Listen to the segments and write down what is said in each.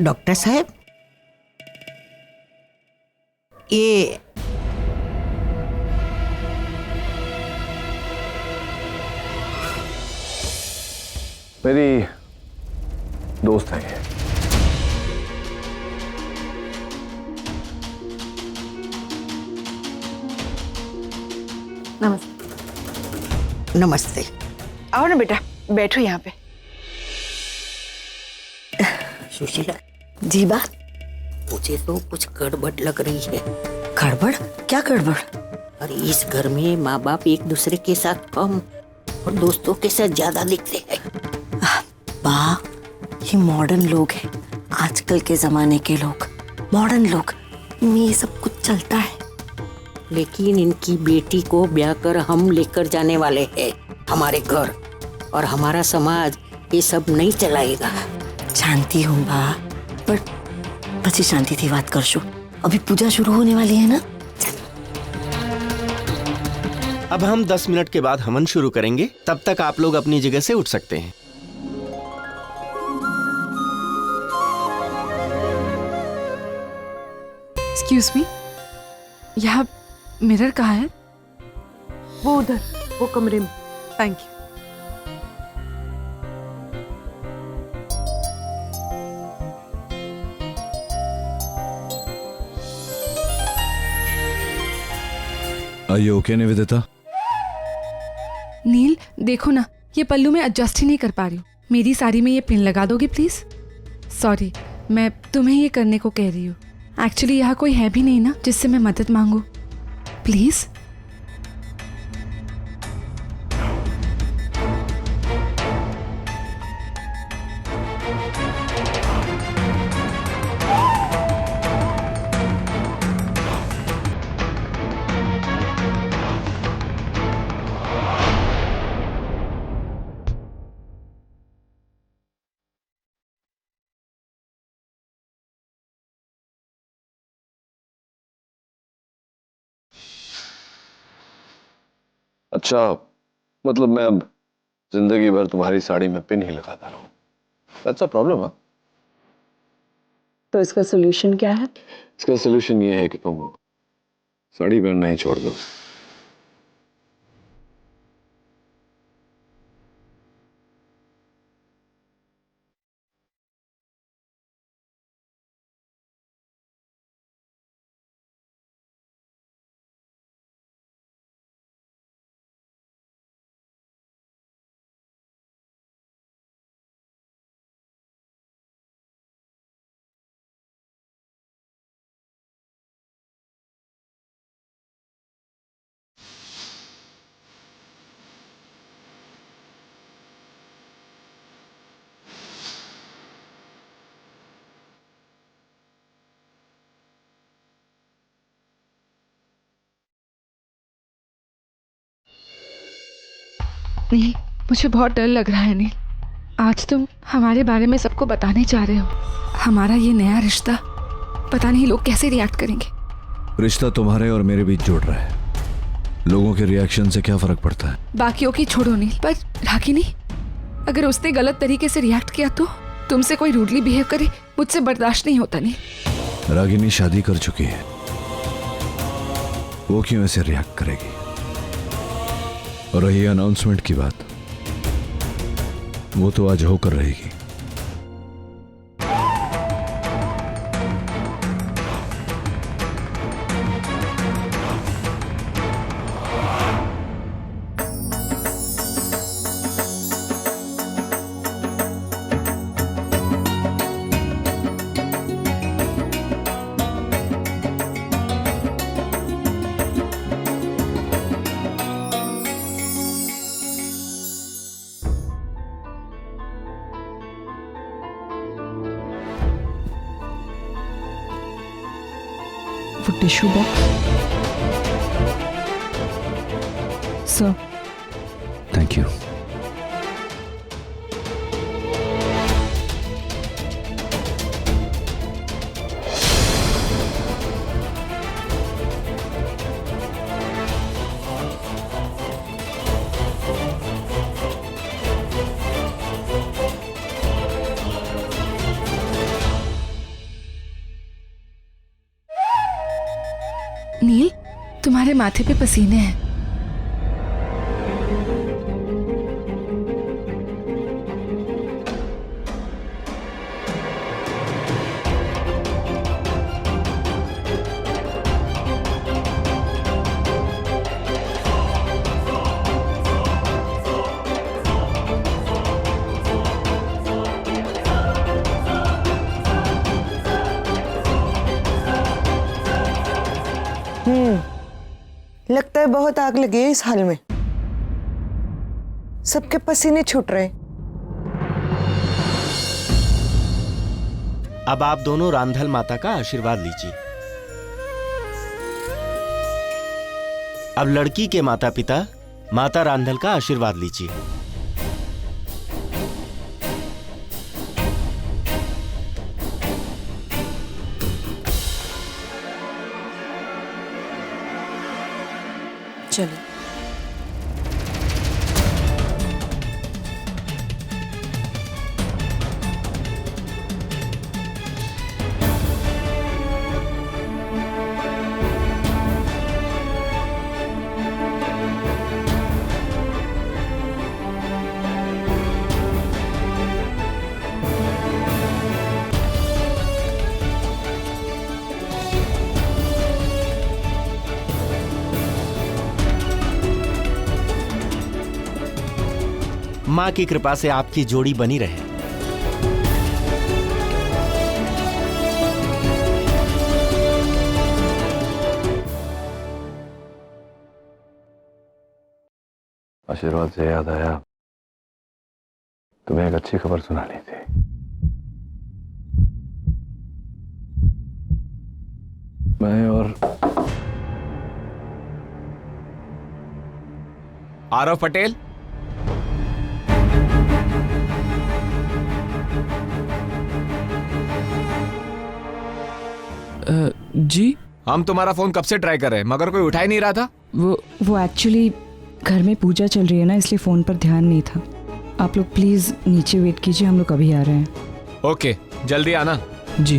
Doctor साहब, ये मेरी दोस्त है ये। नमस्ते। नमस्ते। आओ ना बेटा, बैठो यहाँ पे। सुशीला जी बा। मुझे तो कुछ गड़बड़ लग रही है। गड़बड़? क्या गड़बड़? अरे इस घर में माँ बाप एक दूसरे के साथ कम और दोस्तों के साथ ज्यादा दिखते हैं। बा, ये मॉडर्न लोग हैं, आजकल के जमाने के लोग, मॉडर्न लोग, इनमें ये सब कुछ चलता है। लेकिन इनकी बेटी को ब्याह कर हम लेकर जाने वाले हैं हमारे घर, और हमारा समाज ये सब नहीं चलाएगा। जानती हूँ बा, पर પછી શાંતિથી વાત કરશું। अभी पूजा शुरू होने वाली है ना। अब हम 10 मिनट के बाद हवन शुरू करेंगे, तब तक आप लोग अपनी जगह से उठ सकते हैं। एक्सक्यूज मी, यहाँ मिरर कहाँ है? वो उधर, वो कमरे में। Thank you. Are you okay, Nivedita? Neel देखो ना, ये पल्लू में एडजस्ट ही नहीं कर पा रही हूँ। मेरी साड़ी में ये पिन लगा दोगे प्लीज? सॉरी, मैं तुम्हें ये करने को कह रही हूँ। एक्चुअली यहाँ कोई है भी नहीं ना जिससे मैं मदद मांगू। प्लीज। अच्छा, मतलब मैं अब जिंदगी भर तुम्हारी साड़ी में पिन ही लगाता रहूं? That's a problem, हाँ? तो इसका सोल्यूशन क्या है? इसका सोल्यूशन ये है कि तुम साड़ी पहनना ही छोड़ दो। नील, मुझे बहुत डर लग रहा है नील। आज तुम हमारे बारे में सबको बताने जा रहे हो। हमारा ये नया रिश्ता, पता नहीं लोग कैसे रिएक्ट करेंगे। रिश्ता तुम्हारे और मेरे बीच जोड़ रहा है, लोगों के रिएक्शन से क्या फर्क पड़ता है? बाकियों की छोड़ो नील, पर रागिनी, अगर उसने गलत तरीके से रिएक्ट किया तो तुमसे कोई रूडली बिहेव करे, मुझसे बर्दाश्त नहीं होता। नहीं, रागिनी शादी कर चुकी है, वो क्यों ऐसे रिएक्ट करेगी? और रही अनाउंसमेंट की बात, वो तो आज होकर रहेगी। वो tissue box sir. Thank you. Neel, तुम्हारे माथे पे पसीने हैं। लगता है बहुत आग लगी है इस हाल में, सबके पसीने छूट रहे। अब आप दोनों रांधल माता का आशीर्वाद लीजिए। अब लड़की के माता पिता माता रांधल का आशीर्वाद लीजिए। चलो। माँ की कृपा से आपकी जोड़ी बनी रहे। आशीर्वाद से याद आया, तुम्हें एक अच्छी खबर सुनानी थी। मैं और आरव पटेल, जी, हम तुम्हारा फोन कब से ट्राई कर रहे हैं मगर कोई उठा ही नहीं रहा था। वो एक्चुअली घर में पूजा चल रही है ना, इसलिए फ़ोन पर ध्यान नहीं था। आप लोग प्लीज़ नीचे वेट कीजिए, हम लोग अभी आ रहे हैं। ओके, जल्दी आना। जी।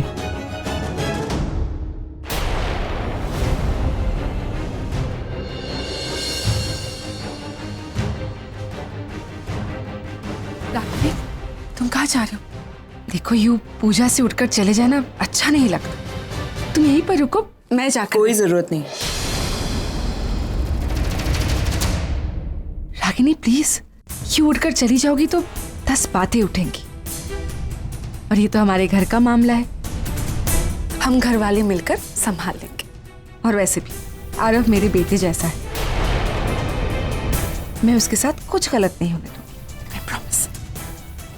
राघवी, तुम कहाँ जा रहे हो? देखो, यूं पूजा से उठकर चले जाना अच्छा नहीं लगता। तुम यहीं पर रुको, मैं जाकर। कोई जरूरत नहीं। रागिनी प्लीज, यूं उठकर चली जाओगी तो 10 बातें उठेंगी, और ये तो हमारे घर का मामला है, हम घर वाले मिलकर संभाल लेंगे। और वैसे भी आरव मेरे बेटे जैसा है, मैं उसके साथ कुछ गलत नहीं होने दूंगी, मैं प्रॉमिस।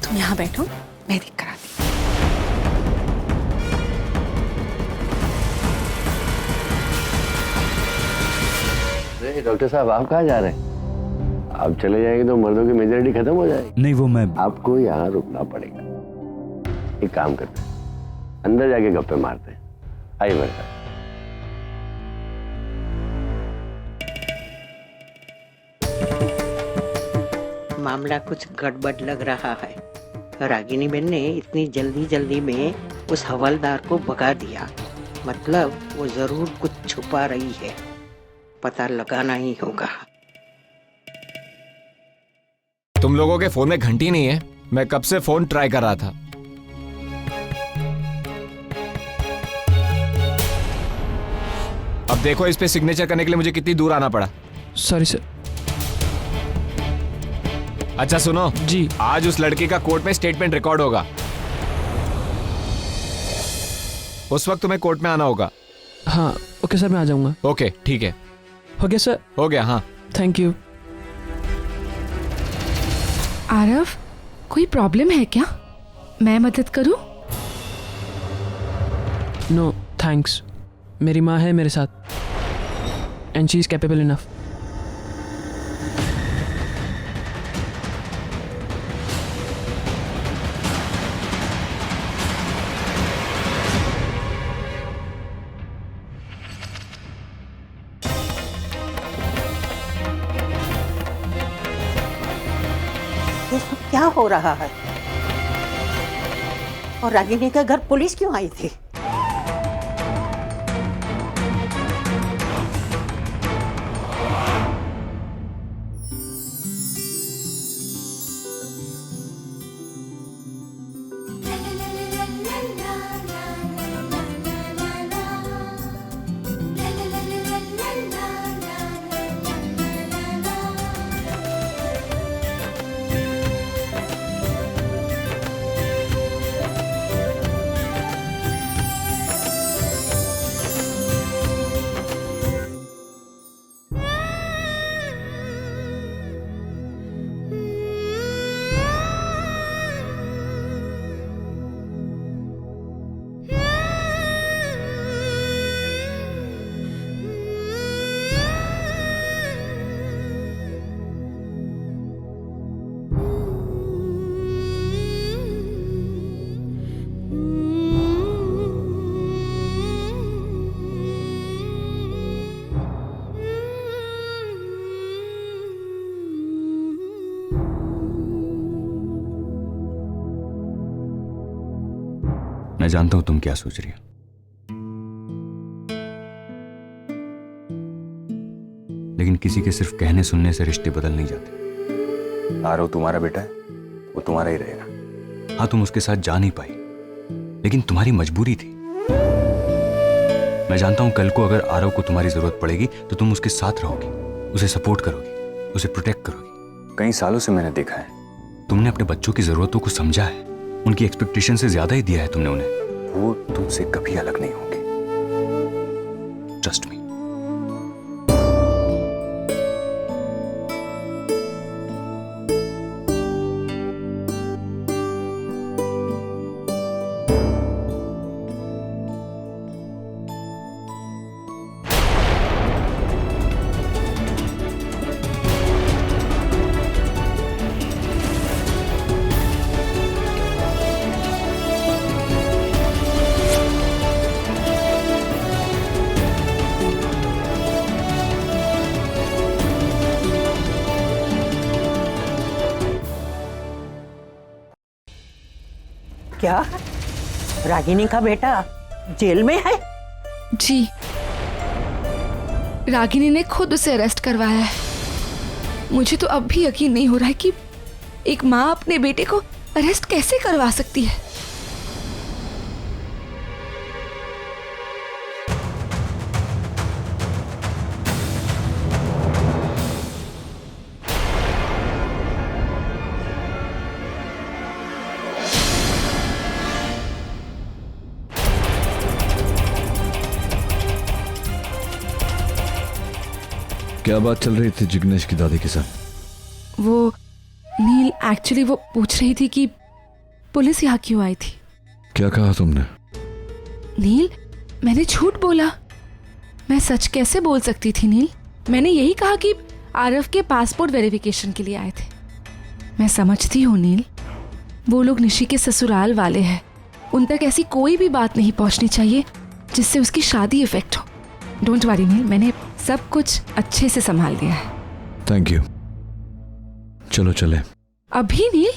तुम यहाँ बैठो, मैं देख कर आती। डॉक्टर साहब, आप कहाँ जा रहे हैं? आप चले जाएंगे तो मर्दों की मेजॉरिटी खत्म हो जाएगी। नहीं, वो मैं आपको यहाँ रुकना पड़ेगा। एक काम करते हैं, अंदर जाके गप्पे मारते हैं। आइए मेरे साथ। मामला कुछ गड़बड़ लग रहा है। रागिनी बहन ने इतनी जल्दी में उस हवलदार को भगा दिया, मतलब वो जरूर कुछ छुपा रही है, पता लगाना ही होगा। तुम लोगों के फोन में घंटी नहीं है, मैं कब से फोन ट्राई कर रहा था। अब देखो, इस पे सिग्नेचर करने के लिए मुझे कितनी दूर आना पड़ा। Sorry sir. अच्छा सुनो जी, आज उस लड़की का कोर्ट में स्टेटमेंट रिकॉर्ड होगा, उस वक्त तुम्हें कोर्ट में आना होगा। हाँ ओके सर, मैं आ जाऊंगा। ओके ठीक है, हो गया सर? हो गया। हाँ थैंक यू। आरव, कोई प्रॉब्लम है क्या? मैं मदद करूं? नो थैंक्स, मेरी माँ है मेरे साथ and she is capable enough. ये सब क्या हो रहा है? और रागिनी के घर पुलिस क्यों आई थी? मैं जानता हूं तुम क्या सोच रही हो। लेकिन किसी के सिर्फ कहने सुनने से रिश्ते बदल नहीं जाते। आरव तुम्हारा बेटा है, वो तुम्हारा ही रहेगा। हाँ, तुम उसके साथ जा नहीं पाई, लेकिन तुम्हारी मजबूरी थी। मैं जानता हूं कल को अगर आरव को तुम्हारी जरूरत पड़ेगी तो तुम उसके साथ रहोगी, उसे सपोर्ट करोगी, उसे प्रोटेक्ट करोगी। कई सालों से मैंने देखा है तुमने अपने बच्चों की जरूरतों को समझा है, उनकी एक्सपेक्टेशन से ज्यादा ही दिया है तुमने उन्हें। वो तुमसे कभी अलग नहीं होंगे, ट्रस्ट मी। क्या रागिनी का बेटा जेल में है? जी, रागिनी ने खुद उसे अरेस्ट करवाया है। मुझे तो अब भी यकीन नहीं हो रहा है कि एक माँ अपने बेटे को अरेस्ट कैसे करवा सकती है। क्या बात चल रही थी जिग्नेश की दादी के साथ? वो नील, एक्चुअली वो पूछ रही थी कि पुलिस यहाँ क्यों आई थी। क्या कहा तुमने? नील, मैंने झूठ बोला। मैं सच कैसे बोल सकती थी नील? मैंने यही कहा कि आरव के पासपोर्ट वेरिफिकेशन के लिए आए थे। मैं समझती हूँ नील, वो लोग निशी के ससुराल वाले हैं, उन तक ऐसी कोई भी बात नहीं पहुँचनी चाहिए जिससे उसकी शादी इफेक्ट हो। डोंट वरी नील, मैंने सब कुछ अच्छे से संभाल दिया है। Thank you. चलो चले। अभी नील?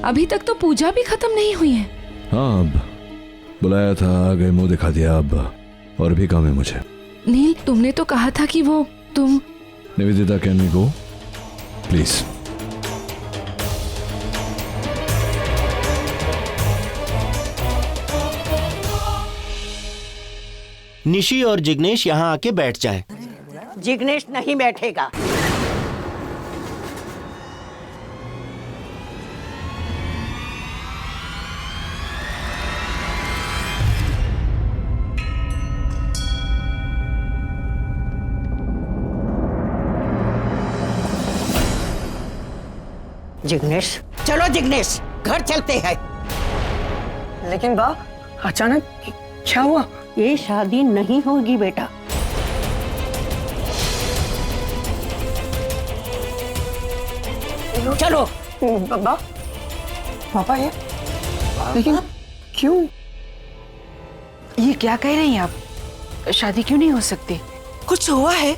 अभी तक तो पूजा भी खत्म नहीं हुई है। हाँ, अब बुलाया था, आ गए, मुंह दिखा दिया, अब और भी काम है मुझे। नील, तुमने तो कहा था कि वो तुम। Nivedita, can we go please? Nishi और जिग्नेश यहाँ आके बैठ जाएं। जिग्नेश नहीं बैठेगा। जिग्नेश, चलो जिग्नेश, घर चलते हैं। लेकिन बा, अचानक क्या हुआ? ये शादी नहीं होगी बेटा। चलो। बाबा, पापा ये लेकिन क्यों? ये क्या कह रही हैं आप? शादी क्यों नहीं हो सकती? कुछ हुआ है?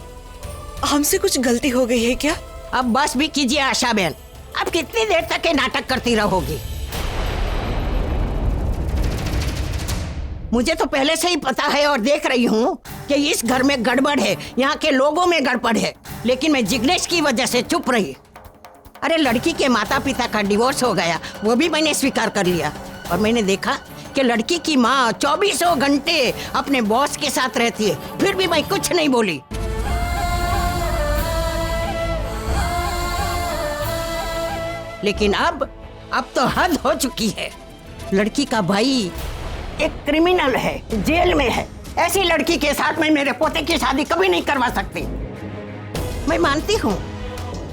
हमसे कुछ गलती हो गई है क्या? अब बस भी कीजिए आशा बहन, अब कितनी देर तक ये नाटक करती रहोगी? मुझे तो पहले से ही पता है और देख रही हूँ कि इस घर में गड़बड़ है, यहाँ के लोगों में गड़बड़ है, लेकिन मैं जिग्नेश की वजह से चुप रही। अरे लड़की के माता पिता का डिवोर्स हो गया, वो भी मैंने स्वीकार कर लिया, और मैंने देखा कि लड़की की माँ 24 घंटे अपने बॉस के साथ रहती है, फिर भी मैं कुछ नहीं बोली। लेकिन अब तो हद हो चुकी है। लड़की का भाई एक क्रिमिनल है, जेल में है। ऐसी लड़की के साथ मैं मेरे पोते की शादी कभी नहीं करवा सकती। मैं मानती हूँ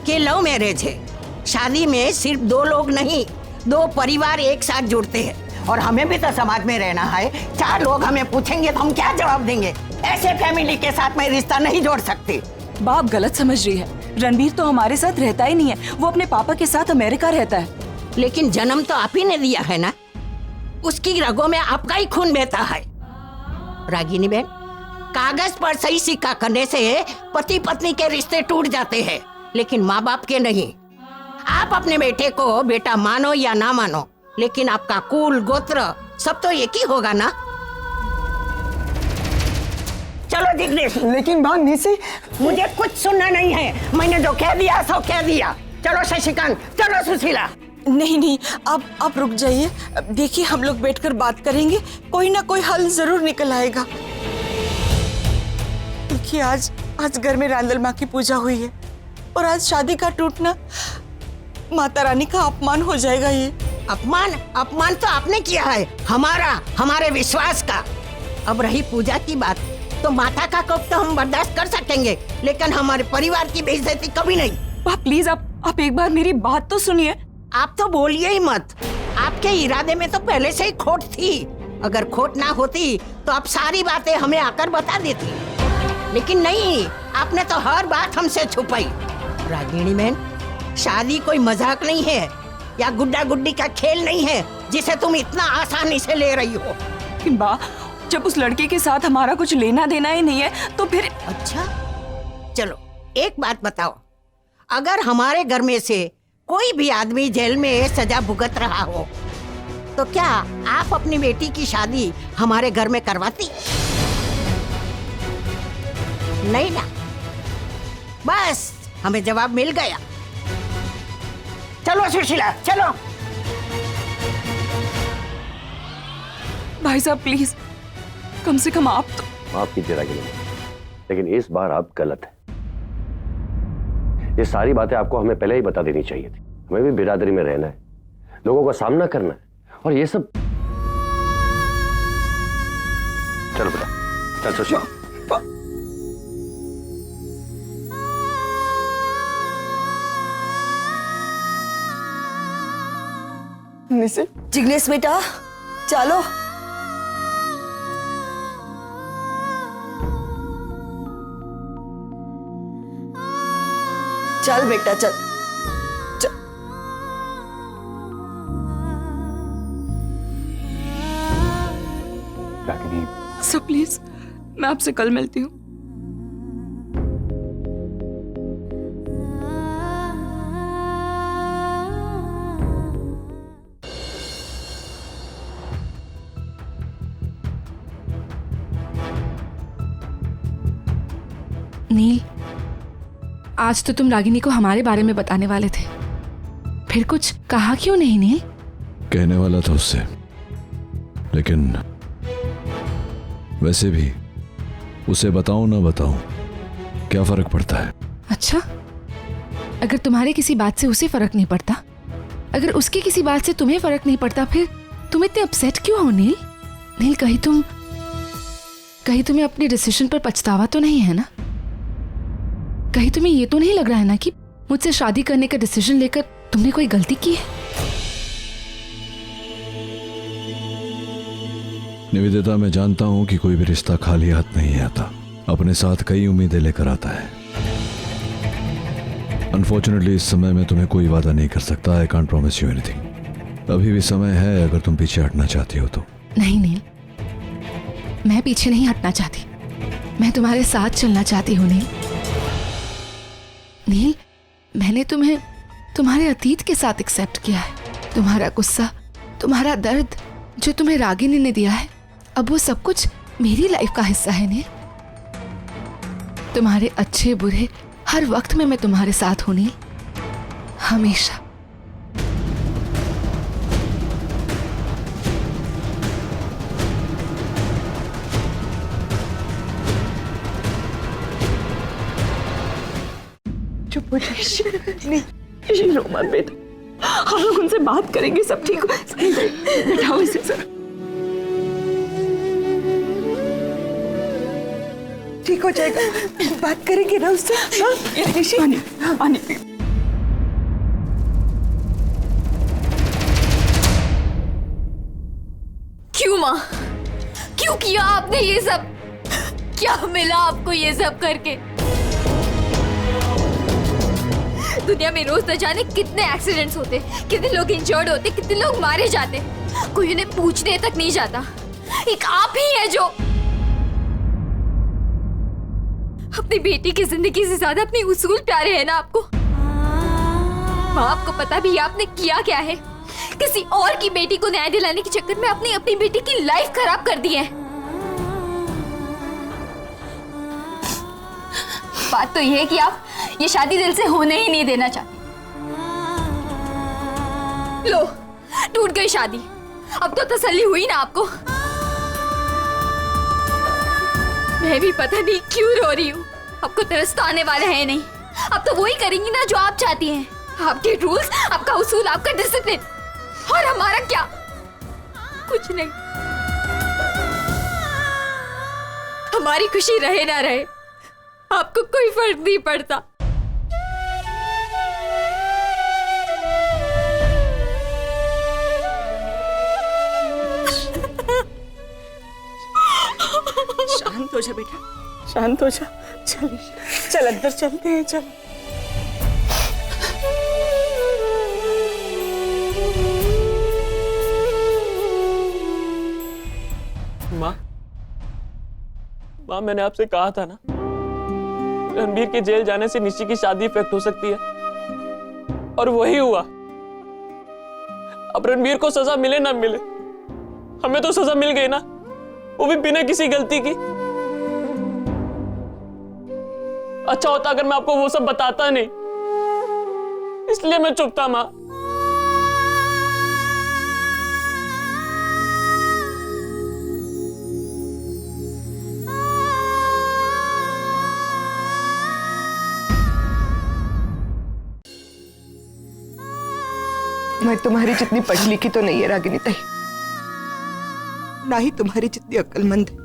कि लव मैरिज है, शादी में सिर्फ दो लोग नहीं, दो परिवार एक साथ जुड़ते हैं, और हमें भी तो समाज में रहना है। 4 लोग हमें पूछेंगे तो हम क्या जवाब देंगे? ऐसे फैमिली के साथ मैं रिश्ता नहीं जोड़ सकती। बाप गलत समझ रही है। रणबीर तो हमारे साथ रहता ही नहीं है, वो अपने पापा के साथ अमेरिका रहता है। लेकिन जन्म तो आप ही ने दिया है ना, उसकी रगों में आपका ही खून बहता है। रागिनी बहन, कागज पर सही सिक्का करने से पति पत्नी के रिश्ते टूट जाते हैं, लेकिन माँ बाप के नहीं। आप अपने बेटे को बेटा मानो या ना मानो, लेकिन आपका कुल गोत्र सब तो एक ही होगा ना। चलो जिग्नेश। लेकिन बात निशी, मुझे कुछ सुनना नहीं है, मैंने जो कह दिया सो कह दिया। चलो शशिकांत, चलो सुशीला। नहीं नहीं, आप रुक जाइए। देखिए हम लोग बैठकर बात करेंगे, कोई ना कोई हल जरूर निकल आएगा। देखिए आज घर में रांदल माँ की पूजा हुई है और आज शादी का टूटना माता रानी का अपमान हो जाएगा। ये अपमान तो आपने किया है, हमारे विश्वास का। अब रही पूजा की बात, तो माता का कोप तो हम बर्दाश्त कर सकेंगे, लेकिन हमारे परिवार की बेइज्जती कभी नहीं। प्लीज आप एक बार मेरी बात तो सुनिए। आप तो बोलिए ही मत। आपके इरादे में तो पहले से ही खोट थी। अगर खोट ना होती तो आप सारी बातें हमें आकर बता देती, लेकिन नहीं, आपने तो हर बात हमसे छुपाई। रागिनी बहन, शादी कोई मजाक नहीं है या गुड्डा गुड्डी का खेल नहीं है जिसे तुम इतना आसानी से ले रही हो। लेकिन बा, जब उस लड़के के साथ हमारा कुछ लेना देना ही नहीं है तो फिर। अच्छा चलो एक बात बताओ, अगर हमारे घर में से कोई भी आदमी जेल में सजा भुगत रहा हो तो क्या आप अपनी बेटी की शादी हमारे घर में करवाती? नहीं ना। बस हमें जवाब मिल गया। चलो सुशीला चलो। भाई साहब प्लीज, कम से कम आप तो। माफ कीजिए रागिनी, लेकिन इस बार आप गलत हैं। ये सारी बातें आपको हमें पहले ही बता देनी चाहिए थी। हमें भी बिरादरी में रहना है, लोगों का सामना करना है, और ये सब। चलो बेटा, चल सुशीला। जिग्नेश बेटा चलो। चल बेटा चल। रागिनी, सर प्लीज, मैं आपसे कल मिलती हूँ। नील, आज तो तुम रागिनी को हमारे बारे में बताने वाले थे, फिर कुछ कहा क्यों नहीं नील? कहने वाला था उससे, लेकिन वैसे भी उसे बताऊं ना बताऊं क्या फर्क पड़ता है? अच्छा, अगर तुम्हारे किसी बात से उसे फर्क नहीं पड़ता, अगर उसकी किसी बात से तुम्हें फर्क नहीं पड़ता, फिर तुम इतने अपसेट क्यों हो नील? नील, कहीं तुम्हें अपने डिसीजन पर पछतावा तो नहीं है ना? कहीं तुम्हें ये तो नहीं लग रहा है ना कि मुझसे शादी करने का डिसीजन लेकर तुमने कोई गलती की है? निवेदिता, मैं जानता हूं कि कोई भी रिश्ता खाली हाथ नहीं आता, अपने साथ कई उम्मीदें लेकर आता है। अनफॉर्चुनेटली इस समय मैं तुम्हें कोई वादा नहीं कर सकता। I can't promise you anything. अभी भी समय है, अगर तुम पीछे हटना चाहती हो तो। नहीं नील, मैं पीछे नहीं हटना चाहती, मैं तुम्हारे साथ चलना चाहती हूँ नील। नील, मैंने तुम्हें तुम्हारे अतीत के साथ एक्सेप्ट किया है। तुम्हारा गुस्सा, तुम्हारा दर्द जो तुम्हें रागिनी ने दिया है, अब वो सब कुछ मेरी लाइफ का हिस्सा है नील। तुम्हारे अच्छे बुरे हर वक्त में मैं तुम्हारे साथ हूं नील, हमेशा। चुप हो नहीं, रो मत बेटा, हम लोग उनसे बात करेंगे, सब ठीक हो। बैठाओ इसे सर, ठीक हो जाएगा, बात करेंगे ना उससे। पानी पानी। क्यों माँ, क्यों किया आपने ये सब? क्या मिला आपको ये सब करके? दुनिया में रोज न जाने कितने एक्सीडेंट्स होते, कितने लोग इंजर्ड होते, कितने लोग मारे जाते, कोई उन्हें पूछने तक नहीं जाता। एक आप ही है जो अपनी बेटी की जिंदगी से ज्यादा अपने उसूल प्यारे हैं ना आपको। माँ, आपको पता भी आपने किया क्या है? किसी और की बेटी को न्याय दिलाने के चक्कर में अपनी अपनी बेटी की लाइफ खराब कर दी है। बात तो यह है कि आप ये शादी दिल से होने ही नहीं देना चाहते। लो, टूट गई शादी। अब तो तसल्ली हुई ना आपको। मैं भी पता नहीं क्यों रो रही हूँ। आपको तरस तो आने वाले हैं नहीं। अब तो वही करेंगी ना जो आप चाहती हैं। आपके रूल्स, आपका उसूल, आपका डिसिप्लिन। और हमारा क्या? कुछ नहीं। हमारी खुशी रहे ना रहे, आपको कोई फर्क नहीं पड़ता। शांत हो जा बेटा, शांत हो जा। चल चल अंदर चलते हैं, चल। माँ, मैंने आपसे कहा था ना, रणबीर के जेल जाने से निशी की शादी इफेक्ट हो सकती है, और वही हुआ। अब रणबीर को सजा मिले ना मिले, हमें तो सजा मिल गई ना, वो भी बिना किसी गलती की। अच्छा होता अगर मैं आपको वो सब बताता नहीं, इसलिए मैं चुप था माँ। मैं तुम्हारी जितनी पढ़ी लिखी तो नहीं है रागिनी ताई, ना ही तुम्हारी जितनी अक्लमंद है,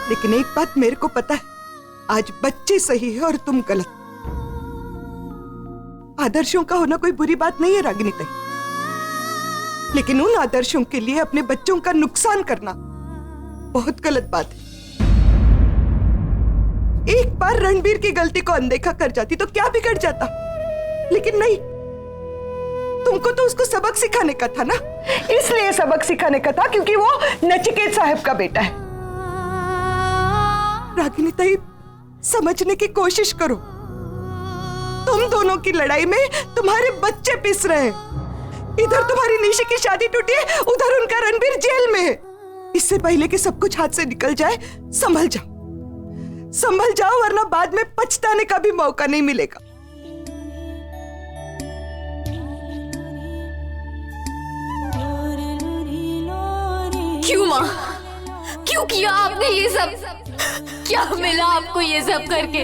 लेकिन एक बात मेरे को पता है, आज बच्चे सही है और तुम गलत। आदर्शों का होना कोई बुरी बात नहीं है रागिनी ताई, लेकिन उन आदर्शों के लिए अपने बच्चों का नुकसान करना बहुत गलत बात है। एक बार रणबीर की गलती को अनदेखा कर जाती तो क्या बिगड़ जाता, लेकिन नहीं, तुमको तो उसको सबक सिखाने का था ना। इसलिए सबक सिखाने का था क्योंकि वो नचिकेत साहब का बेटा है। रागिनी ताई, समझने की कोशिश करो। तुम दोनों की लड़ाई में तुम्हारे बच्चे पिस रहे हैं। इधर तुम्हारी निशी की शादी टूटी है, उधर उनका रणबीर जेल में है। इससे पहले कि सब कुछ हाथ से निकल जाए, संभल जाओ, संभल जाओ, वरना बाद में पछताने का भी मौका नहीं मिलेगा। क्यों माँ, क्यों किया आपने ये सब? क्या मिला आपको ये सब करके?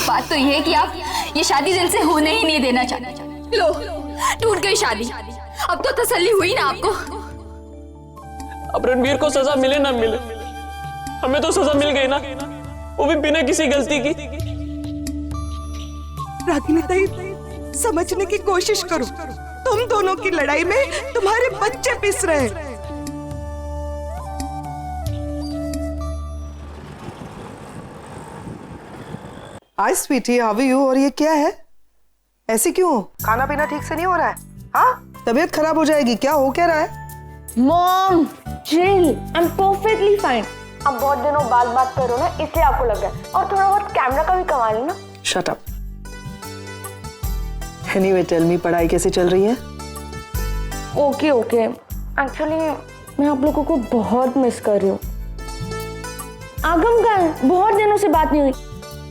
बात तो ये है कि आप ये शादी दिल से होने ही नहीं देना चाहते। लो, टूट गई शादी। अब तो तसल्ली हुई ना आपको। अब रणबीर को सजा मिले ना मिले, हमें तो सजा मिल गई ना, वो भी बिना किसी गलती की। रागिनी ताई, समझने की कोशिश करो। तुम दोनों की लड़ाई में तुम्हारे बच्चे पिस रहे हैं। हाय स्वीटी, हाउ आर यू? और ये क्या है? ऐसे क्यों हो? खाना पीना ठीक से नहीं हो रहा है? हाँ, तबीयत खराब हो जाएगी। क्या हो क्या रहा है? Mom, chill, I am perfectly fine. आप बहुत दिनों बाद बात कर रहे हो ना, इसलिए आपको लग गया। और थोड़ा बहुत कैमरा का भी कमा लेना। Shut up. Anyway tell me, पढ़ाई कैसे चल रही है? ओके ओके, एक्चुअली मैं आप लोगों को बहुत मिस कर रही हूँ। आगम का है, बहुत दिनों से बात नहीं हुई।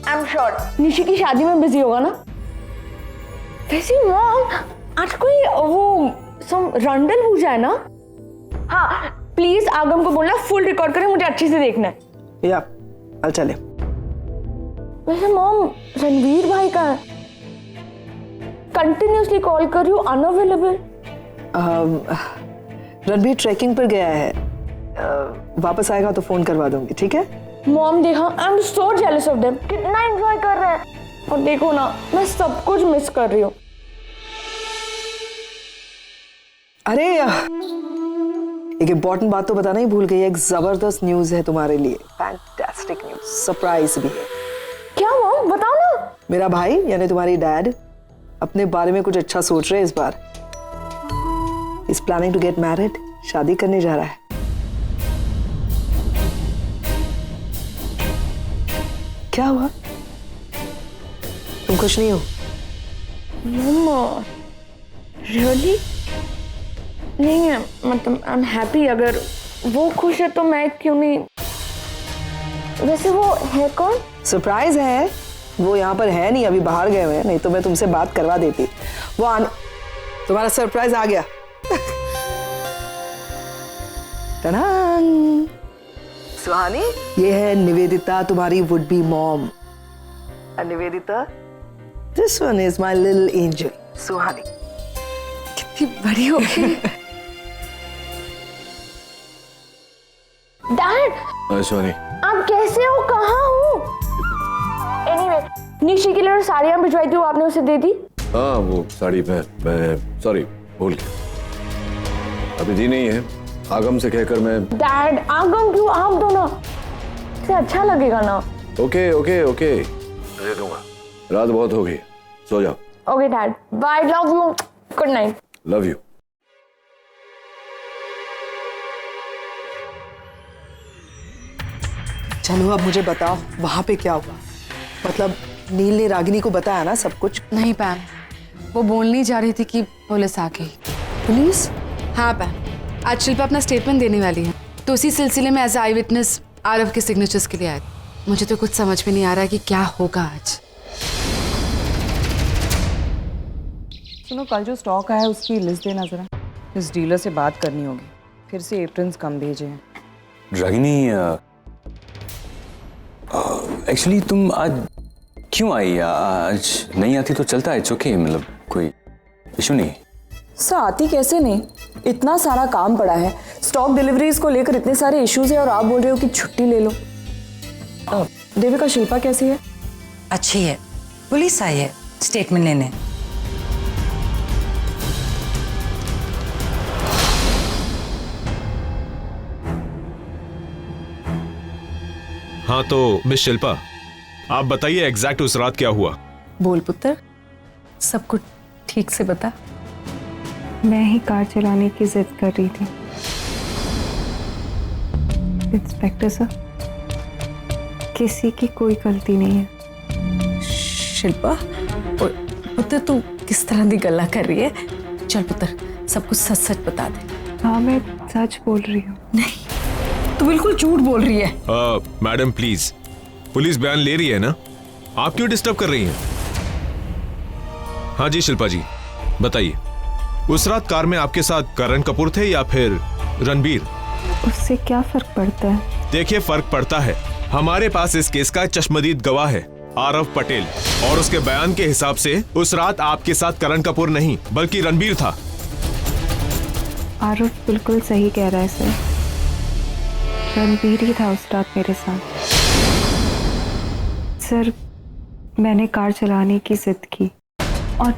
आई एम श्योर निशी की शादी में बिजी होगा ना। वैसे मॉम, आज कोई वो रंडल पूजा है ना? हाँ, प्लीज आगम को बोलना फुल रिकॉर्ड करें, मुझे अच्छे से देखना है। या चल चले। वैसे मॉम, रणवीर भाई का है, कंटिन्यूसली कॉल कर रही हूँ, अनअवेलेबल। रणबीर ट्रैकिंग पर गया है, वापस आएगा तो फोन करवा दूंगी, ठीक है? मॉम देखा, I am so jealous of them, कितना एंजॉय कर रहे हैं। और देखो ना, मैं सब कुछ मिस कर रही हूँ। अरे एक इम्पोर्टेंट बात तो बताना ही भूल गई। एक जबरदस्त न्यूज है तुम्हारे लिए, फैंटास्टिक न्यूज, सरप्राइज भी है। क्या मॉम, बताओ ना। मेरा भाई यानी तुम्हारी डैड अपने बारे में कुछ अच्छा सोच रहे हैं इस बार। Is planning to get married, शादी करने जा रहा है। क्या हुआ? तुम खुश नहीं हो? मम्मा रियली नहीं है, मतलब आई एम हैप्पी। अगर वो खुश है तो मैं क्यों नहीं। वैसे वो है कौन? सरप्राइज है, वो यहाँ पर है नहीं, अभी बाहर गए हुए हैं, नहीं तो मैं तुमसे बात करवा देती। वो आने, तुम्हारा सरप्राइज आ गया। टनांग। सुहानी, ये है निवेदिता, तुम्हारी would be mom. Nivedita, this one is my little angel Suhani. कितनी बड़ी हो गई। डैड, सॉरी, आप कैसे हो, कहाँ हो? एनीवे, निशी के लिए साड़ियाँ भिजवाई थी, वो आपने उसे दे दी? हाँ वो साड़ी मैं सॉरी भूल गया, अभी दी नहीं है। आगम से कहकर मैं। डैड, आगम क्यों, आप दोनों से अच्छा लगेगा ना। ओके ओके ओके दे दूंगा, रात बहुत हो गई, सो जाओ। Okay dad, bye, love you, good night. Love you. चलो अब मुझे बताओ वहां पे क्या हुआ, मतलब नील ने रागिनी को बताया ना सब कुछ? नहीं पैम, वो बोलने जा रही थी कि पुलिस आ गई। पुलिस? हाँ पैम, आज शिल्पा अपना स्टेटमेंट देने वाली है, तो उसी सिलसिले में एज आई विटनेस आरव के सिग्नेचर्स के लिए आए। मुझे तो कुछ समझ में नहीं आ रहा है कि क्या होगा आज। सुनो, कल जो स्टॉक आया है उसकी लिस्ट देना जरा, इस डीलर से बात करनी होगी, फिर से एप्रन्स कम भेजे हैं। रागिनी, एक्चुअली तुम आज क्यों आई? आज नहीं आती तो चलता है, इट्स ओके, मतलब कोई इशू नहीं। सर आती कैसे नहीं, इतना सारा काम पड़ा है, स्टॉक डिलीवरीज को लेकर इतने सारे इश्यूज है और आप बोल रहे हो कि छुट्टी ले लो। देविका, शिल्पा कैसी है? अच्छी है, पुलिस आई है स्टेटमेंट लेने। हाँ तो मिस शिल्पा, आप बताइए एग्जैक्ट उस रात क्या हुआ? बोल पुत्र, सब कुछ ठीक से बता। मैं ही कार चलाने की जिद कर रही थी। इंस्पेक्टर साहब, किसी की कोई गलती नहीं है। शिल्पा पुत्र, तू किस तरह की गल्ला कर रही है? चल पुत्र, सब कुछ सच सच बता दे। हाँ मैं सच बोल रही हूँ। नहीं, तू बिल्कुल झूठ बोल रही है। मैडम प्लीज, पुलिस बयान ले रही है ना, आप क्यों डिस्टर्ब कर रही हैं? हाँ जी शिल्पा जी, बताइए, उस रात कार में आपके साथ करण कपूर थे या फिर रणबीर? उससे क्या फर्क पड़ता है? देखिए फर्क पड़ता है, हमारे पास इस केस का चश्मदीद गवाह है आरव पटेल, और उसके बयान के हिसाब से उस रात आपके साथ करण कपूर नहीं बल्कि रणबीर था। आरव बिल्कुल सही कह रहा है सर, रणबीर ही था उस रात मेरे साथ। सर मैंने कार चलाने की जिद की और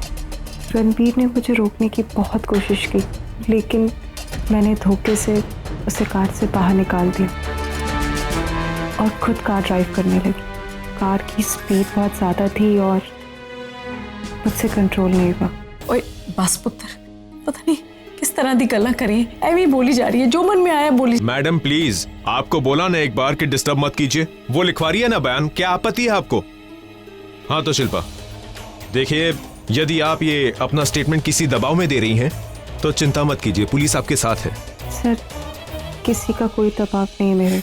रणबीर ने मुझे रोकने की बहुत कोशिश की, लेकिन मैंने धोखे से उसे कार से बाहर निकाल दिया और खुद कार ड्राइव करने लगी। कार की स्पीड बहुत ज़्यादा थी और मुझसे कंट्रोल नहीं हुआ। ओए बस पुत्र, पता नहीं किस तरह की गल्ला करी, ऐवी बोली जा रही है, जो मन में आया बोली। मैडम प्लीज, आपको बोला ना एक बार कि डिस्टर्ब मत कीजिए, वो लिखवा रही है ना बयान, क्या आपत्ति है आपको? हाँ तो शिल्पा देखिए, यदि आप ये अपना स्टेटमेंट किसी दबाव में दे रही हैं तो चिंता मत कीजिए, पुलिस आपके साथ है। सर किसी का कोई दबाव नहीं मेरे,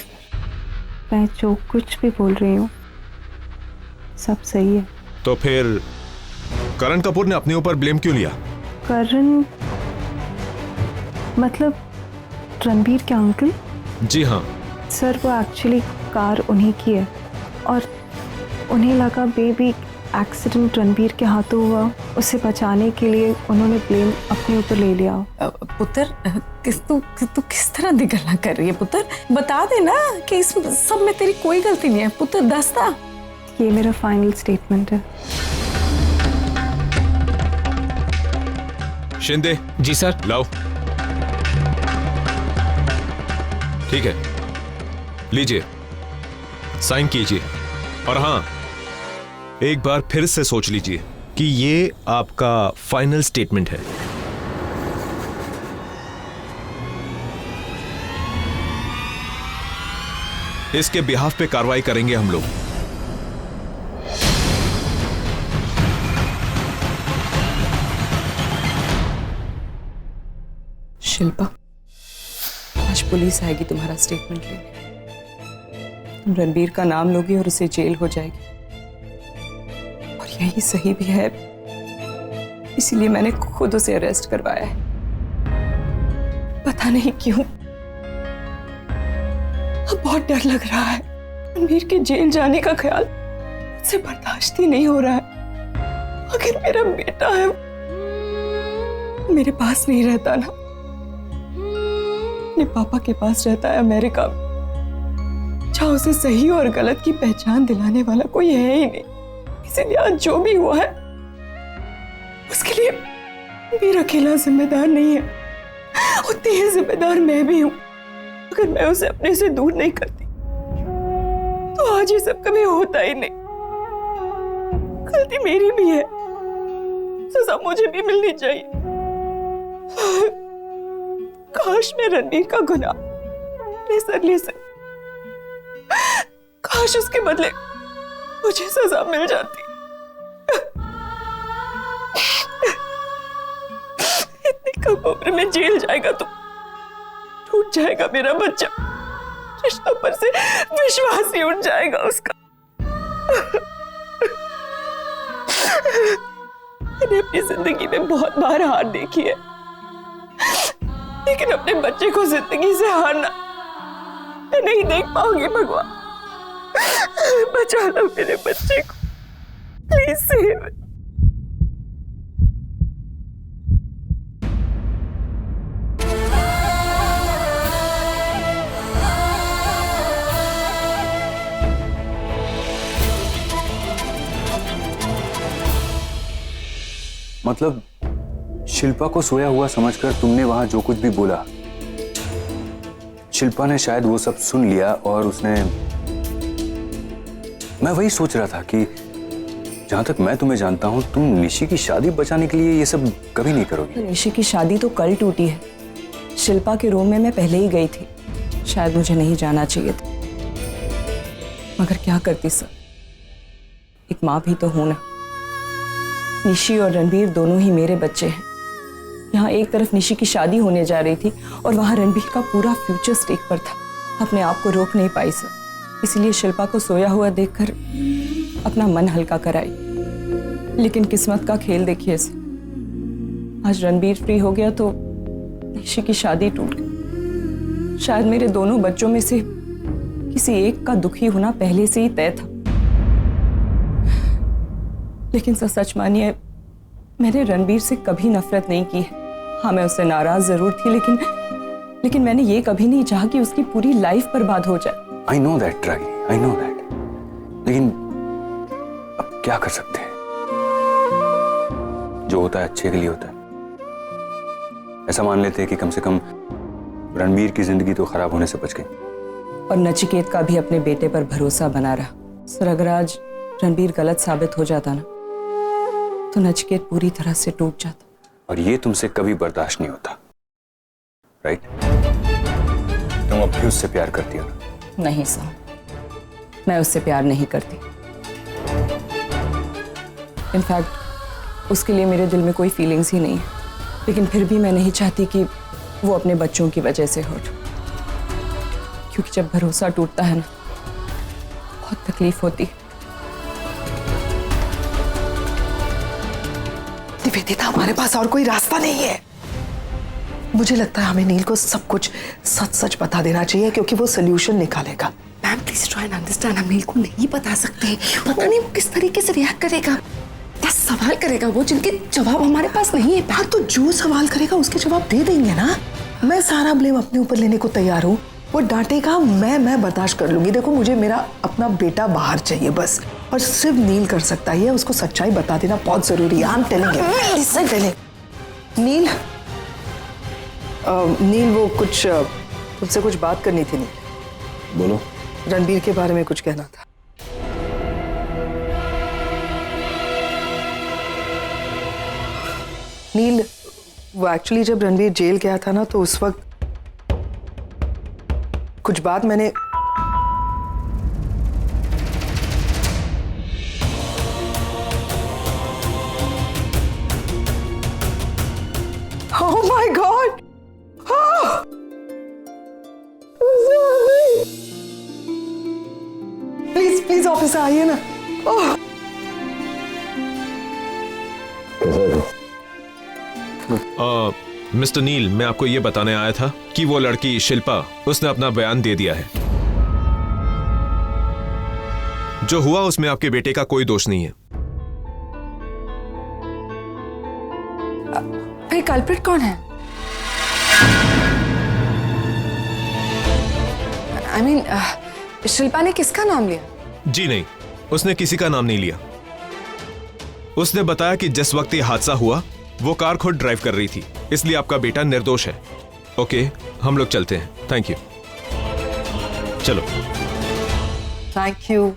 मैं जो कुछ भी बोल रही हूँ सब सही है। तो फिर करण कपूर ने अपने ऊपर ब्लेम क्यों लिया? करण मतलब रणबीर के अंकल? जी हाँ सर, वो एक्चुअली कार उन्हीं की है और उन्हें लगा बेबी एक्सीडेंट रणबीर के हाथों हुआ, उसे बचाने के लिए उन्होंने ब्लेम अपने ऊपर ले लिया। पुत्र तू किस तरह की गल्ला कर रही है पुत्र, बता दे ना कि इस सब में तेरी कोई गलती नहीं है पुत्र, दसता। ये मेरा फाइनल स्टेटमेंट है। शिंदे जी सर, लाओ। ठीक है, लीजिए साइन कीजिए, और हाँ एक बार फिर से सोच लीजिए कि ये आपका फाइनल स्टेटमेंट है। इसके बिहाफ पे कार्रवाई करेंगे हम लोग। शिल्पा, आज पुलिस आएगी तुम्हारा स्टेटमेंट लेने। तुम रणबीर का नाम लोगी और उसे जेल हो जाएगी, और यही सही भी है, इसीलिए मैंने खुद उसे अरेस्ट करवाया है। पता नहीं क्यों अब बहुत डर लग रहा है। रणबीर के जेल जाने का ख्याल मुझसे बर्दाश्त ही नहीं हो रहा है। अगर मेरा बेटा है मेरे पास नहीं रहता ना, अपने पापा के पास रहता है अमेरिका में, जहां उसे सही और गलत की पहचान दिलाने वाला कोई है ही नहीं। इसीलिए आज जो भी हुआ है उसके लिए वीर अकेला जिम्मेदार नहीं है, उतनी ही जिम्मेदार मैं भी हूं। अगर मैं उसे अपने से दूर नहीं करती तो आज ये सब कभी होता ही नहीं। गलती मेरी भी है, सजा मुझे भी मिलनी चाहिए। काश मैं रणबीर का गुनाह अपने सर ले सकती, काश उसके बदले मुझे सजा मिल जाती। इतनी कम उम्र में जेल जाएगा तो टूट जाएगा मेरा बच्चा, रिश्तों पर से विश्वास ही उठ जाएगा उसका। मैंने अपनी जिंदगी में बहुत बार हार देखी है, लेकिन अपने बच्चे को जिंदगी से हारना मैं नहीं देख पाऊंगी। भगवान बचा लो मेरे बच्चे को, प्लीज सेव। मतलब शिल्पा को सोया हुआ समझकर तुमने वहां जो कुछ भी बोला, शिल्पा ने शायद वो सब सुन लिया और उसने, मैं वही सोच रहा था कि जहां तक मैं तुम्हें जानता हूं तुम निशी की शादी बचाने के लिए ये सब कभी नहीं करोगी। निशी की शादी तो कल टूटी है। शिल्पा के रूम में मैं पहले ही गई थी, शायद मुझे नहीं जाना चाहिए था, मगर क्या करती सर, एक माँ भी तो हूं ना। निशी और रणबीर दोनों ही मेरे बच्चे हैं। यहाँ एक तरफ निशी की शादी होने जा रही थी और वहाँ रणबीर का पूरा फ्यूचर स्टेक पर था। अपने आप को रोक नहीं पाई सर, इसलिए शिल्पा को सोया हुआ देखकर अपना मन हल्का कराई। लेकिन किस्मत का खेल देखिए सर, आज रणबीर फ्री हो गया तो निशी की शादी टूट गई। शायद मेरे दोनों बच्चों में से किसी एक का दुखी होना पहले से ही तय था। लेकिन सच मानिए, मैंने रणबीर से कभी नफरत नहीं की है। हाँ, मैं उससे नाराज जरूर थी, लेकिन मैंने ये कभी नहीं चाहा कि उसकी पूरी लाइफ बर्बाद हो जाए। I know that ragi, I know that, लेकिन अब क्या कर सकते हैं? जो होता है अच्छे के लिए होता है। ऐसा मान लेते हैं कि कम से कम रणबीर की जिंदगी तो खराब होने से बच गई। और नचिकेत का भी अपने बेटे पर भरोसा बना रहा। सर, अगर आज रणबीर गलत साबित हो जाता ना, तो नचिकेत पूरी तरह से टूट जाता। और ये तुमसे कभी बर्दाश्त नहीं होता, राइट? तुम अब भी उससे प्यार करती हो ना? नहीं सर, मैं उससे प्यार नहीं करती। इनफैक्ट उसके लिए मेरे दिल में कोई फीलिंग्स ही नहीं है, लेकिन फिर भी मैं नहीं चाहती कि वो अपने बच्चों की वजह से हर्ट हो, क्योंकि जब भरोसा टूटता है ना, बहुत तकलीफ होती है। निवेदिता, हमारे पास और कोई रास्ता नहीं है। मुझे लगता है हमें नील को सब कुछ सच सच बता देना चाहिए, क्योंकि वो सोल्यूशन निकालेगा। Ma'am please try and understand, हम नील को नहीं बता सकते। पता नहीं वो किस तरीके से रिएक्ट करेगा, क्या सवाल करेगा वो जिनके जवाब हमारे पास नहीं है। हाँ, तो जो सवाल करेगा उसके जवाब दे देंगे ना। मैं सारा ब्लेम अपने ऊपर लेने को तैयार हूँ। वो डांटेगा, मैं बर्दाश्त कर लूंगी। देखो, मुझे मेरा अपना बेटा बाहर चाहिए बस, और सिर्फ नील कर सकता है। उसको सच्चाई बता देना बहुत जरूरी है। I'm telling you, listen, नील, नील, वो कुछ तुमसे कुछ बात करनी थी। नील, बोलो। रणबीर के बारे में कुछ कहना था। नील, वो एक्चुअली जब रणबीर जेल गया था ना, तो उस वक्त कुछ बात मैंने Oh my God! आइए ना। ओह मिस्टर नील, मैं आपको ये बताने आया था कि वो लड़की शिल्पा, उसने अपना बयान दे दिया है। जो हुआ उसमें आपके बेटे का कोई दोष नहीं है। भाई कल्प्रिट कौन है? I mean, शिल्पा ने किसका नाम लिया? जी नहीं, उसने किसी का नाम नहीं लिया। उसने बताया कि जिस वक्त ये हादसा हुआ वो कार खुद ड्राइव कर रही थी, इसलिए आपका बेटा निर्दोष है। ओके, हम लोग चलते हैं। Thank you. चलो। Thank you.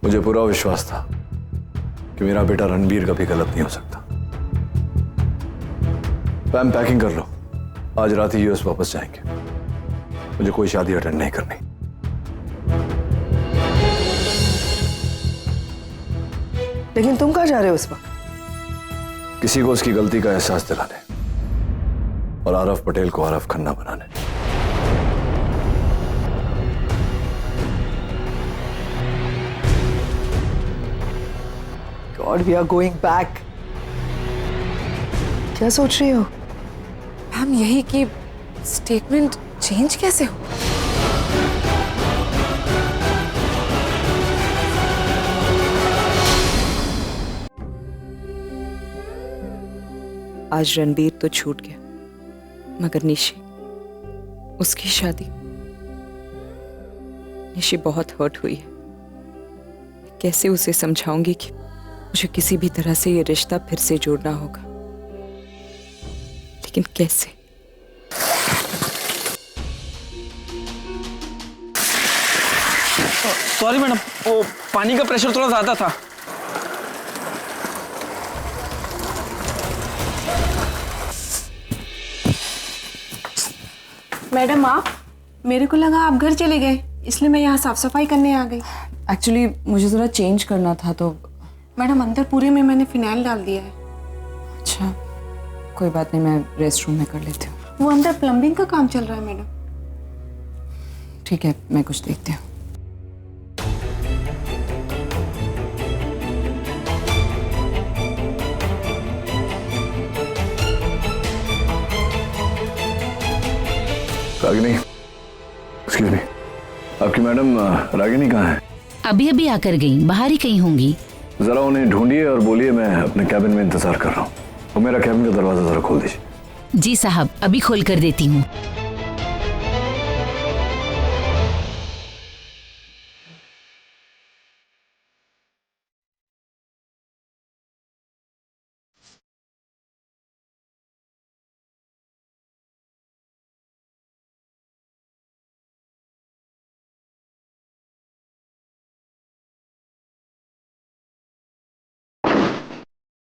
मुझे पूरा विश्वास था कि मेरा बेटा रणबीर कभी गलत नहीं हो सकता। पैम पैकिंग कर लो, आज रात ही यूएस वापस जाएंगे। मुझे कोई शादी अटेंड नहीं करनी। लेकिन तुम कहाँ जा रहे हो इस वक्त? किसी को उसकी गलती का एहसास दिलाने और आरफ पटेल को आरफ खन्ना बनाने। God, we are going back. क्या सोच रही हो? हम यही कि स्टेटमेंट चेंज कैसे हो? आज रणबीर तो छूट गया, मगर निशी, उसकी शादी। निशी बहुत हर्ट हुई है। कैसे उसे समझाऊंगी कि मुझे किसी भी तरह से ये रिश्ता फिर से जोड़ना होगा, लेकिन कैसे? सॉरी मैडम, वो पानी का प्रेशर थोड़ा ज्यादा था। मैडम आप, मेरे को लगा आप घर चले गए, इसलिए मैं यहाँ साफ सफाई करने आ गई। एक्चुअली मुझे ज़रा चेंज करना था तो। मैडम अंदर पूरे में मैंने फिनाइल डाल दिया है। अच्छा, कोई बात नहीं, मैं रेस्ट रूम में कर लेती हूँ। वो अंदर प्लम्बिंग का काम चल रहा है मैडम। ठीक है, मैं कुछ देखती हूँ। रागिनी, एक्सक्यूज मी, आपकी मैडम रागिनी कहाँ है? अभी अभी आकर गई, बाहर ही कहीं होंगी। जरा उन्हें ढूंढिए और बोलिए मैं अपने कैबिन में इंतजार कर रहा हूँ। और मेरा कैबिन का दरवाजा जरा खोल दीजिए। जी साहब, अभी खोल कर देती हूँ।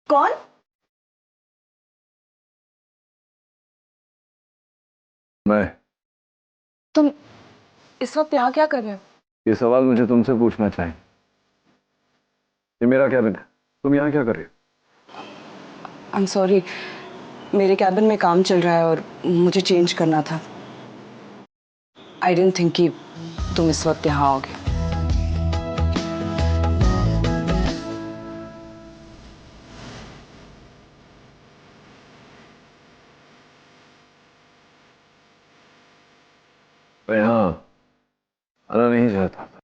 कौन? मैं। तुम इस वक्त यहाँ क्या कर रहे हो? ये सवाल मुझे तुमसे पूछना चाहिए। ये मेरा कैबिन है, तुम यहाँ क्या कर रही हो? आई एम सॉरी, मेरे कैबिन में काम चल रहा है और मुझे चेंज करना था। आई डिडंट थिंक कि तुम इस वक्त यहाँ आओगे। मैं यहाँ आना नहीं चाहता था,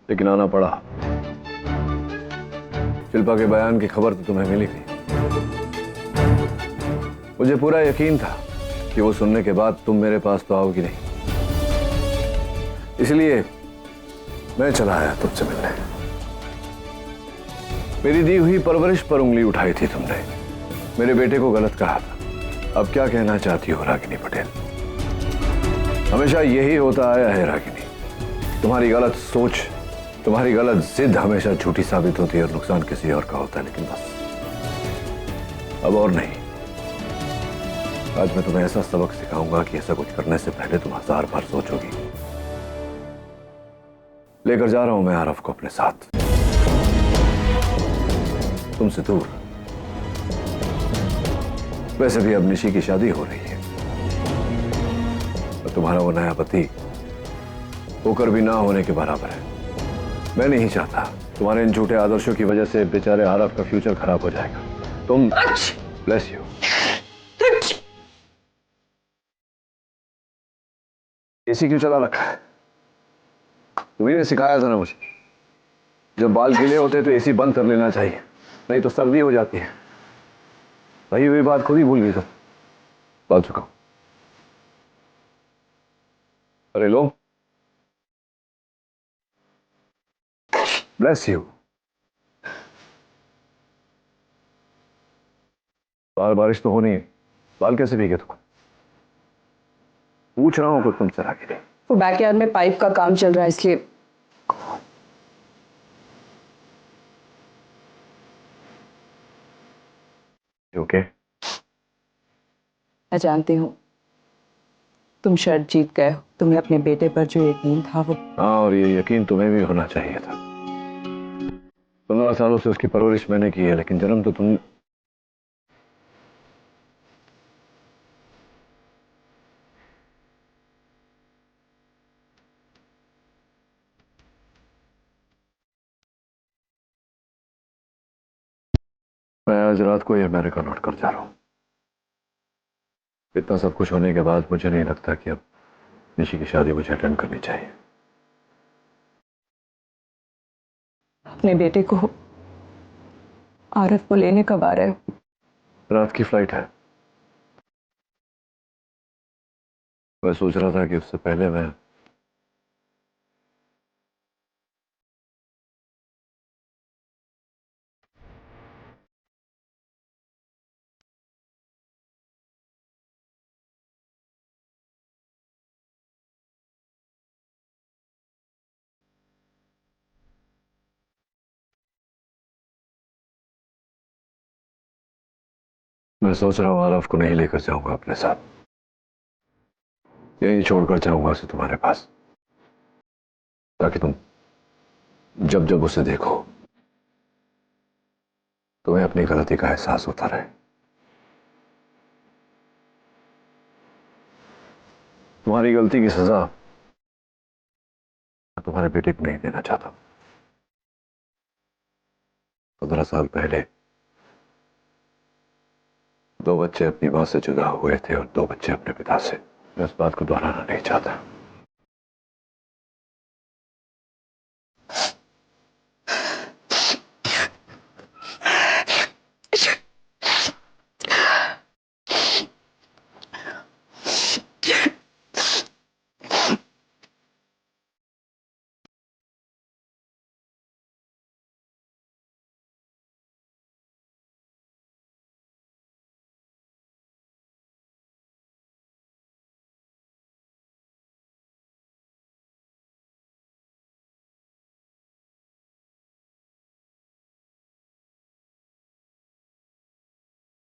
लेकिन आना पड़ा। शिल्पा के बयान की खबर तो तुम्हें मिली थी। मुझे पूरा यकीन था कि वो सुनने के बाद तुम मेरे पास तो आओगी नहीं, इसलिए मैं चला आया तुमसे मिलने। मेरी दी हुई परवरिश पर उंगली उठाई थी तुमने, मेरे बेटे को गलत कहा था। अब क्या कहना चाहती हो रागिनी पटेल? हमेशा यही होता आया है रागिनी, तुम्हारी गलत सोच, तुम्हारी गलत जिद हमेशा झूठी साबित होती है और नुकसान किसी और का होता है। लेकिन बस अब और नहीं। आज मैं तुम्हें ऐसा सबक सिखाऊंगा कि ऐसा कुछ करने से पहले तुम 1000 बार सोचोगी। लेकर जा रहा हूं मैं आरफ को अपने साथ, तुमसे दूर। वैसे भी अब निशी की शादी हो रही है, तुम्हारा वो नया पति होकर भी ना होने के बराबर है। मैं नहीं चाहता तुम्हारे इन झूठे आदर्शों की वजह से बेचारे आरफ का फ्यूचर खराब हो जाएगा। तुम ब्लेस यू। एसी क्यों चला रखा है? तुम्ही ने सिखाया था ना मुझे, जब बाल गीले होते तो एसी बंद कर लेना चाहिए, नहीं तो सर्दी हो जाती है। वही हुई बात खुद ही भूल गई। तो बात चुका। अरे लो, ब्लेस यू। बाल बारिश तो होनी है, बाल कैसे भीगे तुम? पूछ रहा हूं कुछ तुमसे आगे। वो बैकयार्ड में पाइप का काम चल रहा है इसलिए। ओके। मैं जानती हूँ तुम शर्त जीत गए हो। तुम्हें अपने बेटे पर जो यकीन था वो। हाँ, और ये यकीन तुम्हें भी होना चाहिए था। 15 सालों से उसकी परवरिश मैंने की है, लेकिन जन्म तो तुम। मैं आज रात को ही अमेरिका लौट कर जा रहा हूं। इतना सब कुछ होने के बाद मुझे नहीं लगता कि अब निशी की शादी मुझे अटेंड करनी चाहिए। अपने बेटे को आरफ को लेने कब आ रहे हो? रात की फ्लाइट है। मैं सोच रहा था कि उससे पहले मैं सोच रहा हूँ आरफ को नहीं लेकर जाऊंगा अपने साथ, यहीं छोड़कर जाऊंगा उसे तुम्हारे पास, ताकि तुम जब जब उसे देखो तुम्हें अपनी गलती का एहसास होता रहे। तुम्हारी गलती की सजा मैं तुम्हारे बेटे को नहीं देना चाहता। 15 साल पहले 2 बच्चे अपनी मां से जुदा हुए थे और 2 बच्चे अपने पिता से। मैं इस बात को दोहराना नहीं चाहता।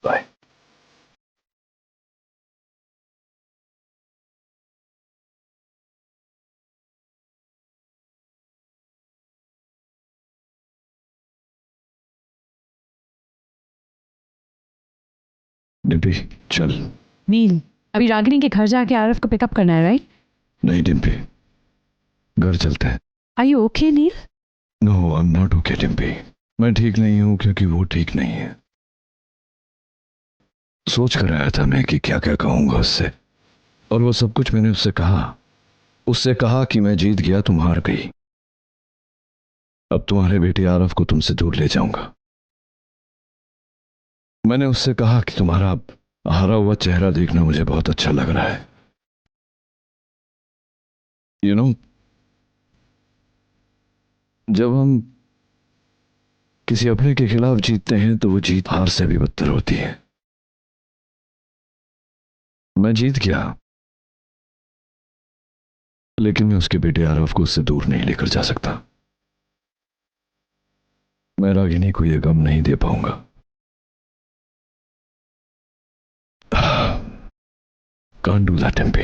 बाय। डिम्पी चल। नील, अभी रागिनी के घर जाके आरफ को पिकअप करना है, राइट? नहीं डिम्पी, घर चलते हैं। Are you okay Neel? No I am not okay Dimpy. मैं ठीक नहीं हूं क्योंकि वो ठीक नहीं है। सोच कर आया था मैं कि क्या क्या कहूंगा उससे, और वो सब कुछ मैंने उससे कहा कि मैं जीत गया, तुम हार गई। अब तुम्हारे बेटे आरफ को तुमसे दूर ले जाऊंगा। मैंने उससे कहा कि तुम्हारा हारा हुआ चेहरा देखना मुझे बहुत अच्छा लग रहा है। यू नो, जब हम किसी अपने के खिलाफ जीतते हैं तो वो जीत हार से भी बदतर होती है। मैं जीत गया, लेकिन मैं उसके बेटे आरफ को उससे दूर नहीं लेकर जा सकता। मैं रागिनी को यह गम नहीं दे पाऊंगा। Can't do that, MP.